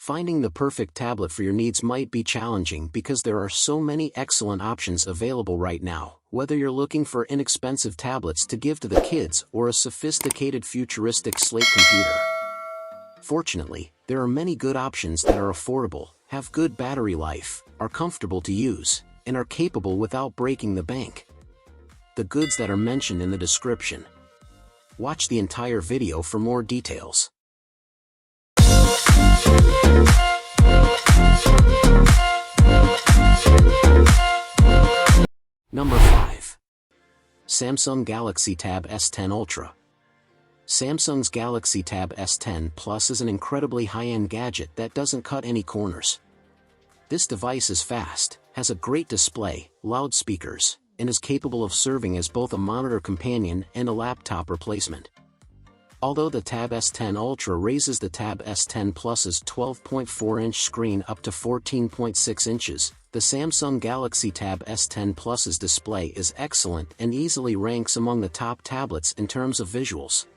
Finding the perfect tablet for your needs might be challenging because there are so many excellent options available right now, whether you're looking for inexpensive tablets to give to the kids or a sophisticated futuristic slate computer. Fortunately, there are many good options that are affordable, have good battery life, are comfortable to use, and are capable without breaking the bank. The goods that are mentioned in the description. Watch the entire video for more details. Number 5. Samsung Galaxy Tab S10 Ultra. Samsung's Galaxy Tab S10 Plus is an incredibly high-end gadget that doesn't cut any corners. This device is fast, has a great display, loudspeakers, and is capable of serving as both a monitor companion and a laptop replacement. Although the Tab S10 Ultra raises the Tab S10 Plus's 12.4-inch screen up to 14.6 inches, the Samsung Galaxy Tab S10 Plus's display is excellent and easily ranks among the top tablets in terms of visuals.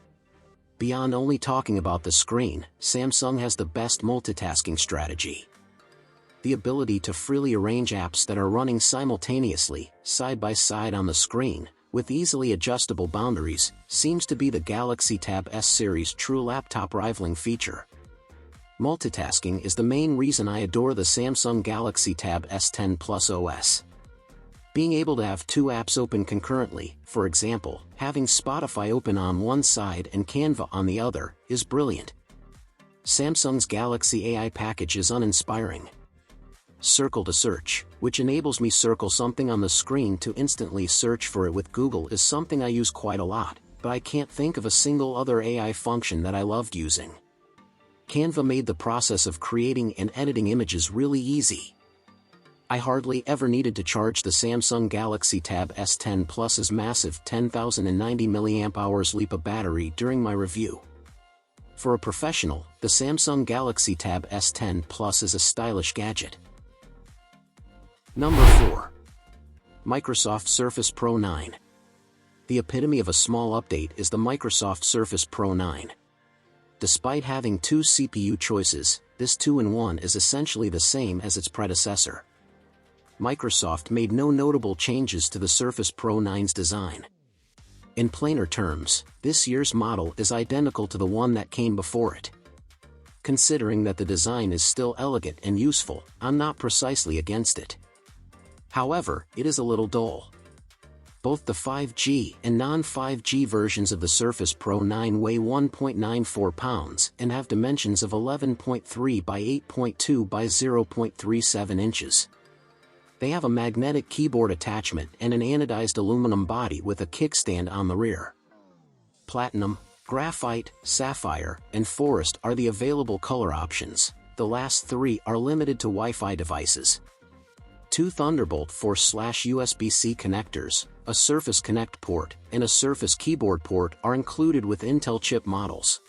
Beyond only talking about the screen, Samsung has the best multitasking strategy. The ability to freely arrange apps that are running simultaneously, side by side on the screen, with easily adjustable boundaries, seems to be the Galaxy Tab S series' true laptop rivaling feature. Multitasking is the main reason I adore the Samsung Galaxy Tab S10 Plus OS. Being able to have two apps open concurrently, for example, having Spotify open on one side and Canva on the other, is brilliant. Samsung's Galaxy AI package is uninspiring. Circle to Search, which enables me circle something on the screen to instantly search for it with Google, is something I use quite a lot, but I can't think of a single other AI function that I loved using. Canva made the process of creating and editing images really easy. I hardly ever needed to charge the Samsung Galaxy Tab S10 Plus's massive 10,090 mAh LiPo battery during my review. For a professional, the Samsung Galaxy Tab S10 Plus is a stylish gadget. Number 4. Microsoft Surface Pro 9. The epitome of a small update is the Microsoft Surface Pro 9. Despite having two CPU choices, this 2-in-1 is essentially the same as its predecessor. Microsoft made no notable changes to the Surface Pro 9's design. In plainer terms, this year's model is identical to the one that came before it. Considering that the design is still elegant and useful, I'm not precisely against it. However, it is a little dull. Both the 5G and non-5G versions of the Surface Pro 9 weigh 1.94 pounds and have dimensions of 11.3 by 8.2 by 0.37 inches. They have a magnetic keyboard attachment and an anodized aluminum body with a kickstand on the rear. Platinum, Graphite, Sapphire, and Forest are the available color options. The last three are limited to Wi-Fi devices. Two Thunderbolt 4/USB-C connectors, a Surface Connect port, and a Surface keyboard port are included with Intel chip models.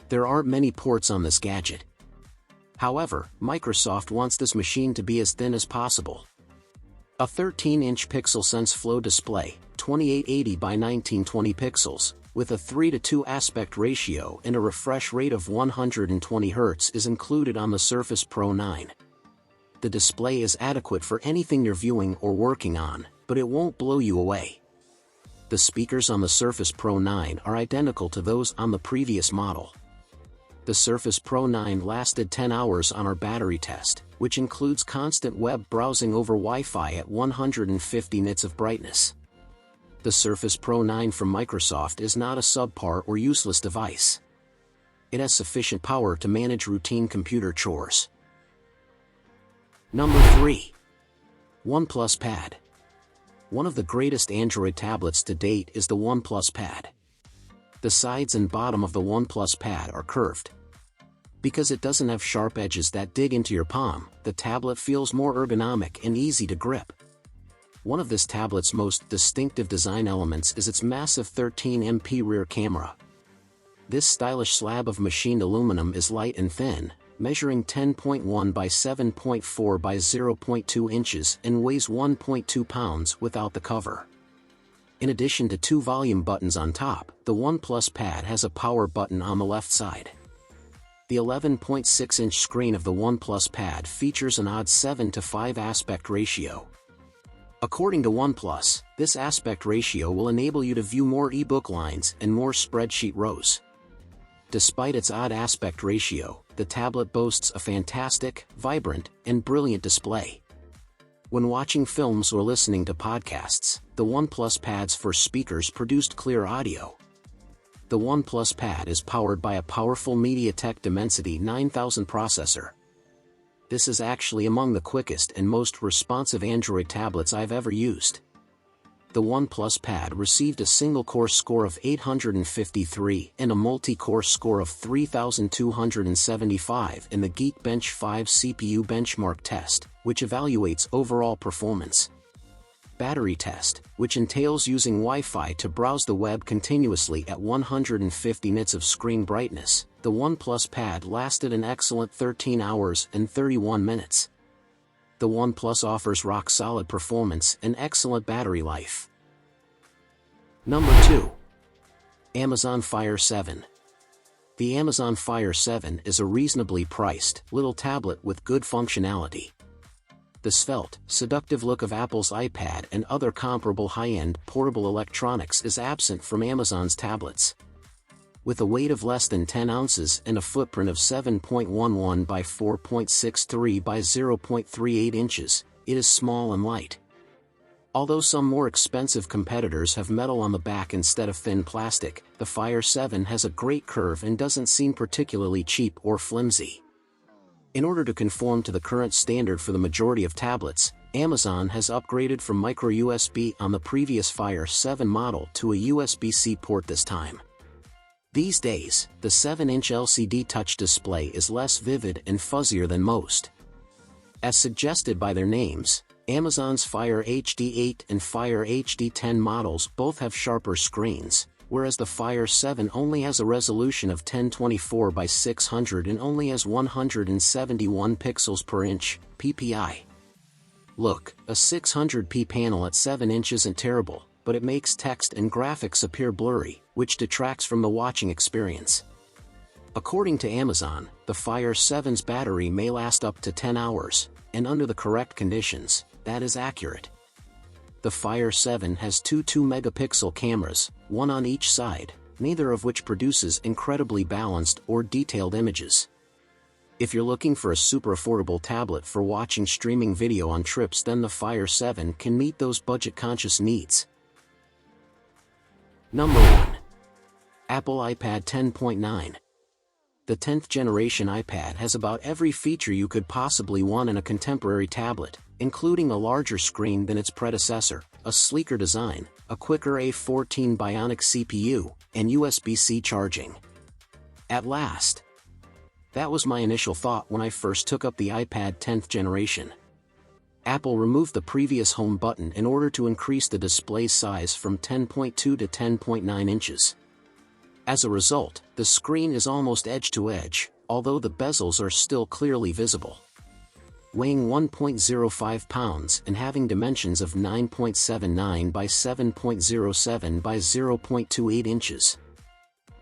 There aren't many ports on this gadget. However, Microsoft wants this machine to be as thin as possible. A 13-inch Pixel Sense Flow display, 2880 by 1920 pixels, with a 3:2 aspect ratio and a refresh rate of 120 Hz is included on the Surface Pro 9. The display is adequate for anything you're viewing or working on, but it won't blow you away. The speakers on the Surface Pro 9 are identical to those on the previous model. The Surface Pro 9 lasted 10 hours on our battery test, which includes constant web browsing over Wi-Fi at 150 nits of brightness. The Surface Pro 9 from Microsoft is not a subpar or useless device. It has sufficient power to manage routine computer chores. Number 3. OnePlus Pad. One of the greatest Android tablets to date is the OnePlus Pad. The sides and bottom of the OnePlus Pad are curved. Because it doesn't have sharp edges that dig into your palm, the tablet feels more ergonomic and easy to grip. One of this tablet's most distinctive design elements is its massive 13MP rear camera. This stylish slab of machined aluminum is light and thin, measuring 10.1 by 7.4 by 0.2 inches and weighs 1.2 pounds without the cover. In addition to two volume buttons on top, the OnePlus Pad has a power button on the left side. The 11.6-inch screen of the OnePlus Pad features an odd 7:5 aspect ratio. According to OnePlus, this aspect ratio will enable you to view more ebook lines and more spreadsheet rows. Despite its odd aspect ratio, the tablet boasts a fantastic, vibrant, and brilliant display. When watching films or listening to podcasts, the OnePlus Pad's first speakers produced clear audio. The OnePlus Pad is powered by a powerful MediaTek Dimensity 9000 processor. This is actually among the quickest and most responsive Android tablets I've ever used. The OnePlus Pad received a single-core score of 853 and a multi-core score of 3,275 in the Geekbench 5 CPU benchmark test, which evaluates overall performance. Battery test, which entails using Wi-Fi to browse the web continuously at 150 nits of screen brightness, the OnePlus Pad lasted an excellent 13 hours and 31 minutes. The OnePlus offers rock-solid performance and excellent battery life. Number 2. Amazon Fire 7. The Amazon Fire 7 is a reasonably priced, little tablet with good functionality. The svelte, seductive look of Apple's iPad and other comparable high-end, portable electronics is absent from Amazon's tablets. With a weight of less than 10 ounces and a footprint of 7.11 by 4.63 by 0.38 inches, it is small and light. Although some more expensive competitors have metal on the back instead of thin plastic, the Fire 7 has a great curve and doesn't seem particularly cheap or flimsy. In order to conform to the current standard for the majority of tablets, Amazon has upgraded from micro USB on the previous Fire 7 model to a USB-C port this time. These days, the 7-inch LCD touch display is less vivid and fuzzier than most. As suggested by their names, Amazon's Fire HD 8 and Fire HD 10 models both have sharper screens, whereas the Fire 7 only has a resolution of 1024 by 600 and only has 171 pixels per inch, ppi. Look, a 600p panel at 7 inches isn't terrible, but it makes text and graphics appear blurry, which detracts from the watching experience. According to Amazon, the Fire 7's battery may last up to 10 hours, and under the correct conditions, that is accurate. The Fire 7 has two 2-megapixel cameras, one on each side, neither of which produces incredibly balanced or detailed images. If you're looking for a super affordable tablet for watching streaming video on trips, then the Fire 7 can meet those budget-conscious needs. Number 1. Apple iPad 10.9. The 10th generation iPad has about every feature you could possibly want in a contemporary tablet, including a larger screen than its predecessor, a sleeker design, a quicker A14 Bionic CPU, and USB-C charging. At last! That was my initial thought when I first took up the iPad 10th generation. Apple removed the previous home button in order to increase the display size from 10.2 to 10.9 inches. As a result, the screen is almost edge-to-edge, although the bezels are still clearly visible. Weighing 1.05 pounds and having dimensions of 9.79 by 7.07 by 0.28 inches.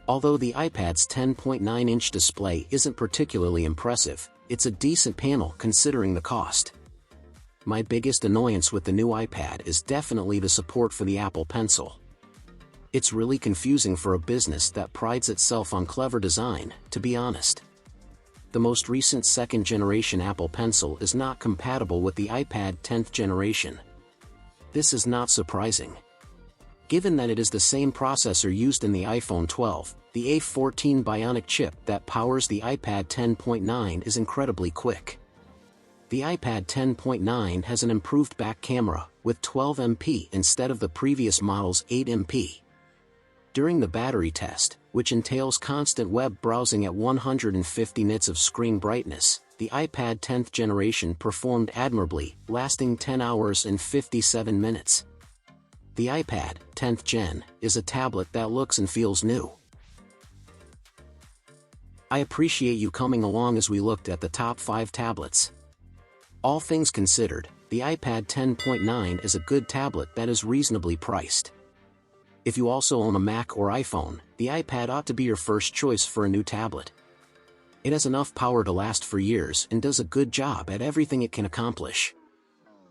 Although the iPad's 10.9-inch display isn't particularly impressive, it's a decent panel considering the cost. My biggest annoyance with the new iPad is definitely the support for the Apple Pencil. It's really confusing for a business that prides itself on clever design, to be honest. The most recent second-generation Apple Pencil is not compatible with the iPad 10th generation. This is not surprising. Given that it is the same processor used in the iPhone 12, the A14 Bionic chip that powers the iPad 10.9 is incredibly quick. The iPad 10.9 has an improved back camera, with 12 MP instead of the previous model's 8 MP. During the battery test, which entails constant web browsing at 150 nits of screen brightness, the iPad 10th generation performed admirably, lasting 10 hours and 57 minutes. The iPad 10th Gen is a tablet that looks and feels new. I appreciate you coming along as we looked at the top 5 tablets. All things considered, the iPad 10.9 is a good tablet that is reasonably priced. If you also own a Mac or iPhone, the iPad ought to be your first choice for a new tablet. It has enough power to last for years and does a good job at everything it can accomplish.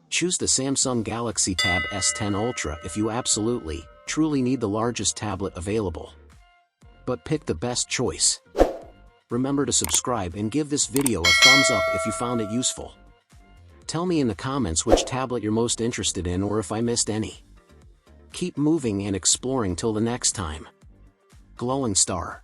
Choose the Samsung Galaxy Tab S10 Ultra if you absolutely, truly need the largest tablet available. But pick the best choice. Remember to subscribe and give this video a thumbs up if you found it useful. Tell me in the comments which tablet you're most interested in or if I missed any. Keep moving and exploring till the next time. Glowing Star.